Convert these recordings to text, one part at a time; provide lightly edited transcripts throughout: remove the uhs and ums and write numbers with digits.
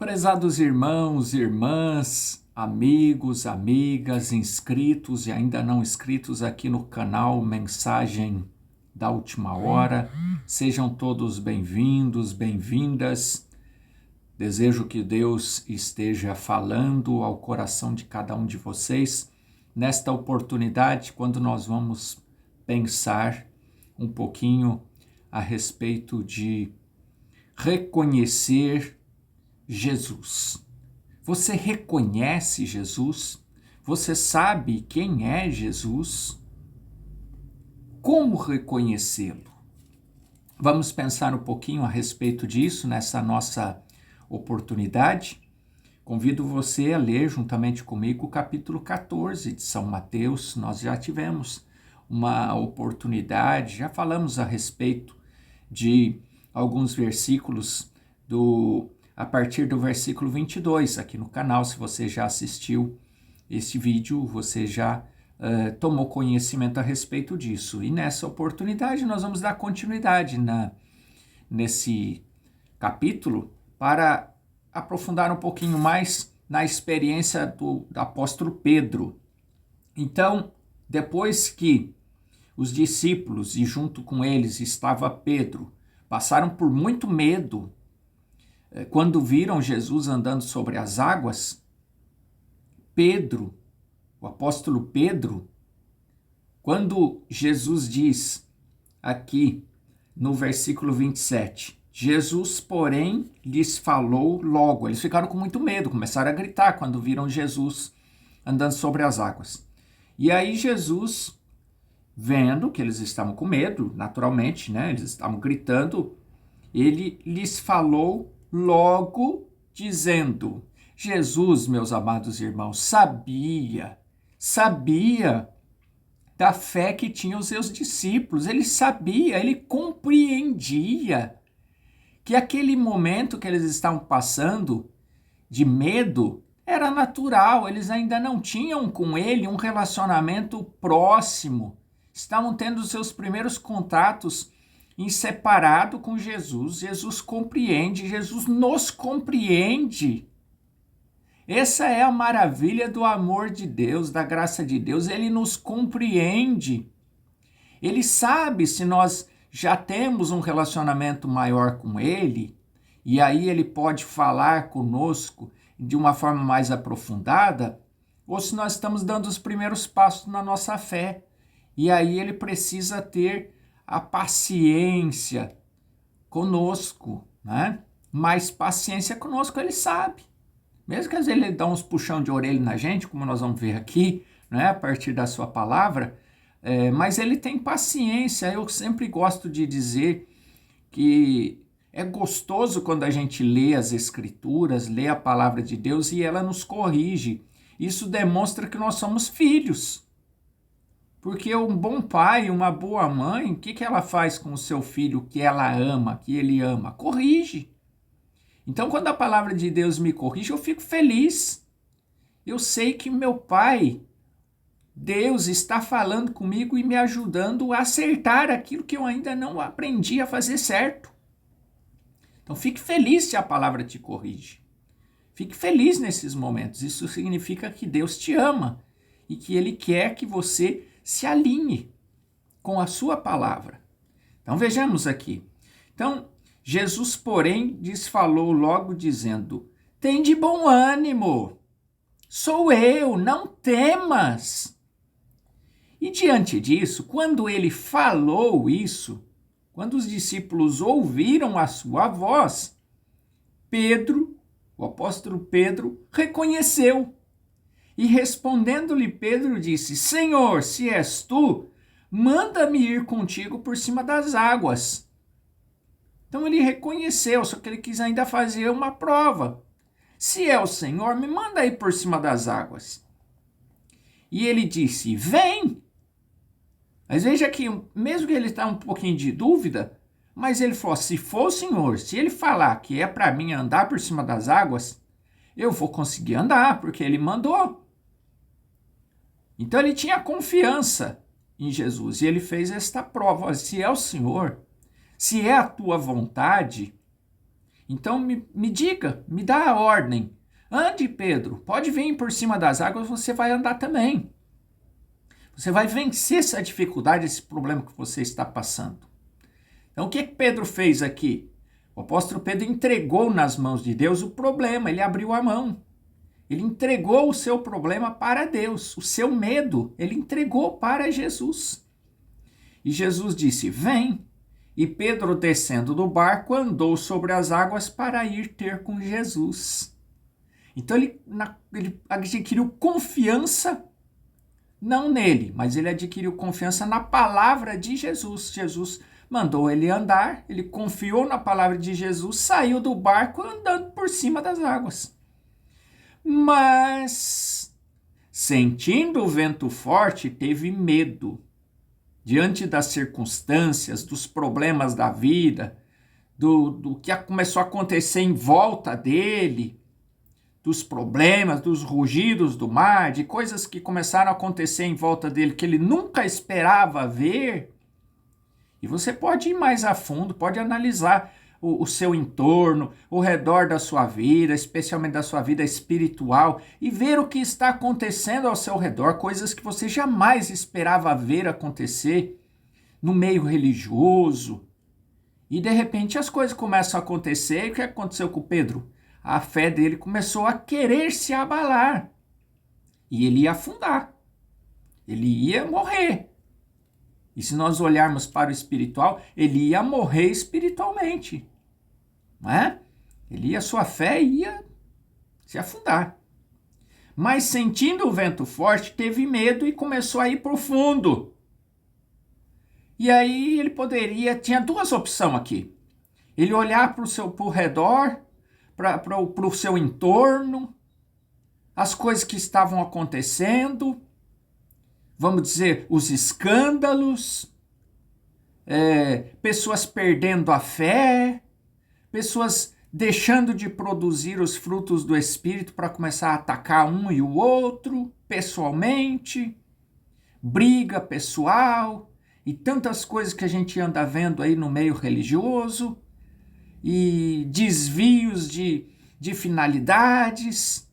Prezados irmãos, irmãs, amigos, amigas, inscritos e ainda não inscritos aqui no canal Mensagem da Última Hora, sejam todos bem-vindos, bem-vindas. Desejo que Deus esteja falando ao coração de cada um de vocês nesta oportunidade, quando nós vamos pensar um pouquinho a respeito de reconhecer Jesus. Você reconhece Jesus? Você sabe quem é Jesus? Como reconhecê-lo? Vamos pensar um pouquinho a respeito disso nessa nossa oportunidade. Convido você a ler juntamente comigo o capítulo 14 de São Mateus. Nós já tivemos uma oportunidade, já falamos a respeito de alguns versículos a partir do versículo 22 aqui no canal. Se você já assistiu esse vídeo, você já tomou conhecimento a respeito disso. E nessa oportunidade nós vamos dar continuidade nesse capítulo para aprofundar um pouquinho mais na experiência do apóstolo Pedro. Então, depois que os discípulos e junto com eles estava Pedro, passaram por muito medo quando viram Jesus andando sobre as águas. Pedro, o apóstolo Pedro, quando Jesus diz aqui no versículo 27, Jesus, porém, lhes falou logo. Eles ficaram com muito medo, começaram a gritar quando viram Jesus andando sobre as águas. E aí Jesus, vendo que eles estavam com medo, naturalmente, né? Eles estavam gritando, ele lhes falou logo, dizendo: Jesus, meus amados irmãos, sabia da fé que tinham os seus discípulos. Ele sabia, ele compreendia que aquele momento que eles estavam passando de medo era natural. Eles ainda não tinham com ele um relacionamento próximo. Estavam tendo os seus primeiros contatos em separado com Jesus. Jesus compreende, Jesus nos compreende. Essa é a maravilha do amor de Deus, da graça de Deus. Ele nos compreende. Ele sabe se nós já temos um relacionamento maior com ele, e aí ele pode falar conosco de uma forma mais aprofundada, ou se nós estamos dando os primeiros passos na nossa fé. E aí ele precisa ter a paciência conosco, né? Mais paciência conosco, ele sabe. Mesmo que às vezes ele dá uns puxão de orelha na gente, como nós vamos ver aqui, né? A partir da sua palavra, mas ele tem paciência. Eu sempre gosto de dizer que é gostoso quando a gente lê as Escrituras, lê a palavra de Deus e ela nos corrige. Isso demonstra que nós somos filhos. Porque um bom pai, uma boa mãe, o que ela faz com o seu filho que ela ama, que ele ama? Corrige. Então, quando a palavra de Deus me corrige, eu fico feliz. Eu sei que meu pai, Deus, está falando comigo e me ajudando a acertar aquilo que eu ainda não aprendi a fazer certo. Então, fique feliz se a palavra te corrige. Fique feliz nesses momentos. Isso significa que Deus te ama e que Ele quer que você se alinhe com a sua palavra. Então vejamos aqui. Então, Jesus, porém, lhes falou logo dizendo: tende bom ânimo, sou eu, não temas. E diante disso, quando ele falou isso, quando os discípulos ouviram a sua voz, Pedro, o apóstolo Pedro, reconheceu. E respondendo-lhe Pedro disse: Senhor, se és tu, manda-me ir contigo por cima das águas. Então ele reconheceu, só que ele quis ainda fazer uma prova. Se é o Senhor, me manda ir por cima das águas. E ele disse: vem. Mas veja que, mesmo que ele está um pouquinho de dúvida, mas ele falou: se for o Senhor, se ele falar que é para mim andar por cima das águas, eu vou conseguir andar, porque ele mandou. Então ele tinha confiança em Jesus e ele fez esta prova. Se é o Senhor, se é a tua vontade, Então me diga, me dá a ordem. Ande, Pedro, pode vir por cima das águas, você vai andar também. Você vai vencer essa dificuldade, esse problema que você está passando. Então, o que Pedro fez aqui? O apóstolo Pedro entregou nas mãos de Deus o problema, ele abriu a mão. Ele entregou o seu problema para Deus, o seu medo, ele entregou para Jesus. E Jesus disse, vem. E Pedro, descendo do barco, andou sobre as águas para ir ter com Jesus. Então, ele adquiriu confiança, não nele, mas ele adquiriu confiança na palavra de Jesus. Jesus mandou ele andar, ele confiou na palavra de Jesus, saiu do barco andando por cima das águas. Mas, sentindo o vento forte, teve medo. Diante das circunstâncias, dos problemas da vida, do que começou a acontecer em volta dele, dos problemas, dos rugidos do mar, de coisas que começaram a acontecer em volta dele que ele nunca esperava ver. E você pode ir mais a fundo, pode analisar o seu entorno, o redor da sua vida, especialmente da sua vida espiritual, e ver o que está acontecendo ao seu redor, coisas que você jamais esperava ver acontecer no meio religioso. E de repente as coisas começam a acontecer. E o que aconteceu com Pedro? A fé dele começou a querer se abalar. E ele ia afundar. Ele ia morrer. E se nós olharmos para o espiritual, ele ia morrer espiritualmente. Não é? Sua fé ia se afundar. Mas sentindo o vento forte, teve medo e começou a ir para o fundo. E aí ele tinha duas opções aqui. Ele olhar para o redor, para o seu entorno, as coisas que estavam acontecendo, vamos dizer, os escândalos, pessoas perdendo a fé, pessoas deixando de produzir os frutos do Espírito para começar a atacar um e o outro, pessoalmente, briga pessoal e tantas coisas que a gente anda vendo aí no meio religioso, e desvios de finalidades,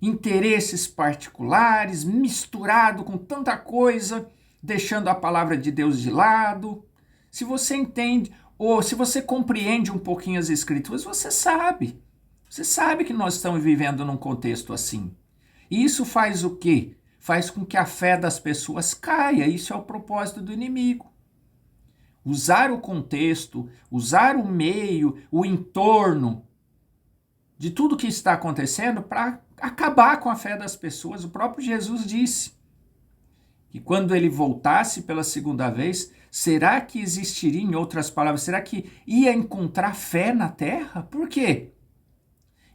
interesses particulares, misturado com tanta coisa, deixando a palavra de Deus de lado. Se você entende, ou se você compreende um pouquinho as Escrituras, você sabe que nós estamos vivendo num contexto assim. E isso faz o quê? Faz com que a fé das pessoas caia. Isso é o propósito do inimigo. Usar o contexto, usar o meio, o entorno de tudo que está acontecendo para acabar com a fé das pessoas. O próprio Jesus disse que quando ele voltasse pela segunda vez, será que existiria, em outras palavras, será que ia encontrar fé na terra? Por quê?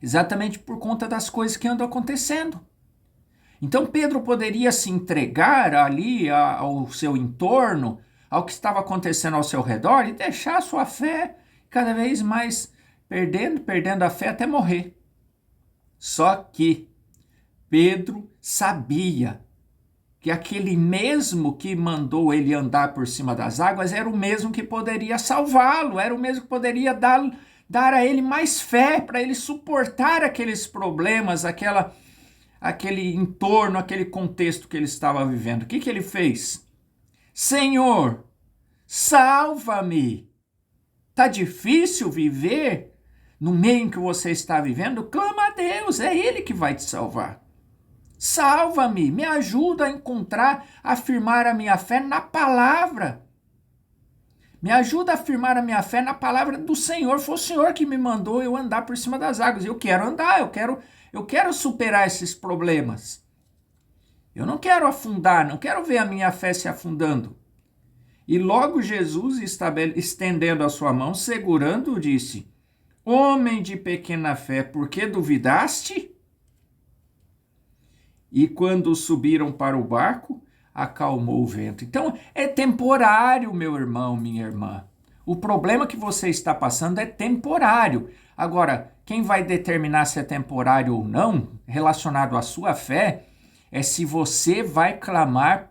Exatamente por conta das coisas que andam acontecendo. Então Pedro poderia se entregar ali ao seu entorno, ao que estava acontecendo ao seu redor e deixar a sua fé cada vez mais perdendo a fé até morrer. Só que Pedro sabia que aquele mesmo que mandou ele andar por cima das águas era o mesmo que poderia salvá-lo, era o mesmo que poderia dar a ele mais fé para ele suportar aqueles problemas, aquele entorno, aquele contexto que ele estava vivendo. O que ele fez? Senhor, salva-me. Tá difícil viver no meio em que você está vivendo? Clama a Deus, é Ele que vai te salvar. Salva-me, me ajuda a encontrar, a afirmar a minha fé na palavra. Me ajuda a afirmar a minha fé na palavra do Senhor. Foi o Senhor que me mandou eu andar por cima das águas. Eu quero andar, eu quero superar esses problemas. Eu não quero afundar, não quero ver a minha fé se afundando. E logo Jesus, estendendo a sua mão, segurando, disse: Homem de pequena fé, por que duvidaste? E quando subiram para o barco, acalmou o vento. Então, é temporário, meu irmão, minha irmã. O problema que você está passando é temporário. Agora, quem vai determinar se é temporário ou não, relacionado à sua fé, é se você vai clamar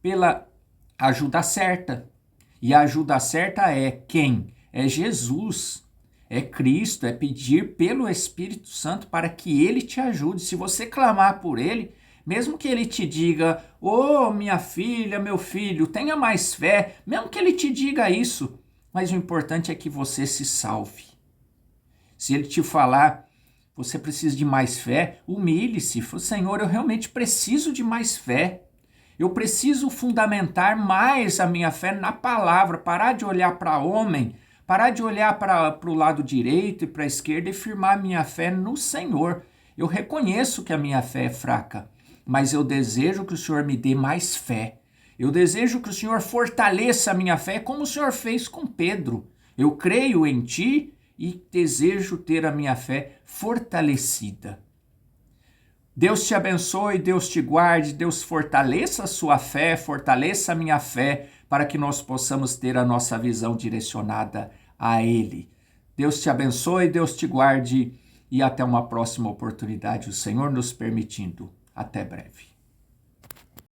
pela ajuda certa. E a ajuda certa é quem? É Jesus. é Cristo, é pedir pelo Espírito Santo para que ele te ajude. Se você clamar por ele, mesmo que ele te diga, ô minha filha, meu filho, tenha mais fé, mesmo que ele te diga isso, mas o importante é que você se salve. Se ele te falar, você precisa de mais fé, humilhe-se. Senhor, eu realmente preciso de mais fé. Eu preciso fundamentar mais a minha fé na palavra, parar de olhar para homem, parar de olhar para o lado direito e para a esquerda e firmar minha fé no Senhor. Eu reconheço que a minha fé é fraca, mas eu desejo que o Senhor me dê mais fé. Eu desejo que o Senhor fortaleça a minha fé, como o Senhor fez com Pedro. Eu creio em Ti e desejo ter a minha fé fortalecida. Deus te abençoe, Deus te guarde, Deus fortaleça a sua fé, fortaleça a minha fé, para que nós possamos ter a nossa visão direcionada a Ele. Deus te abençoe, Deus te guarde e até uma próxima oportunidade, o Senhor nos permitindo. Até breve.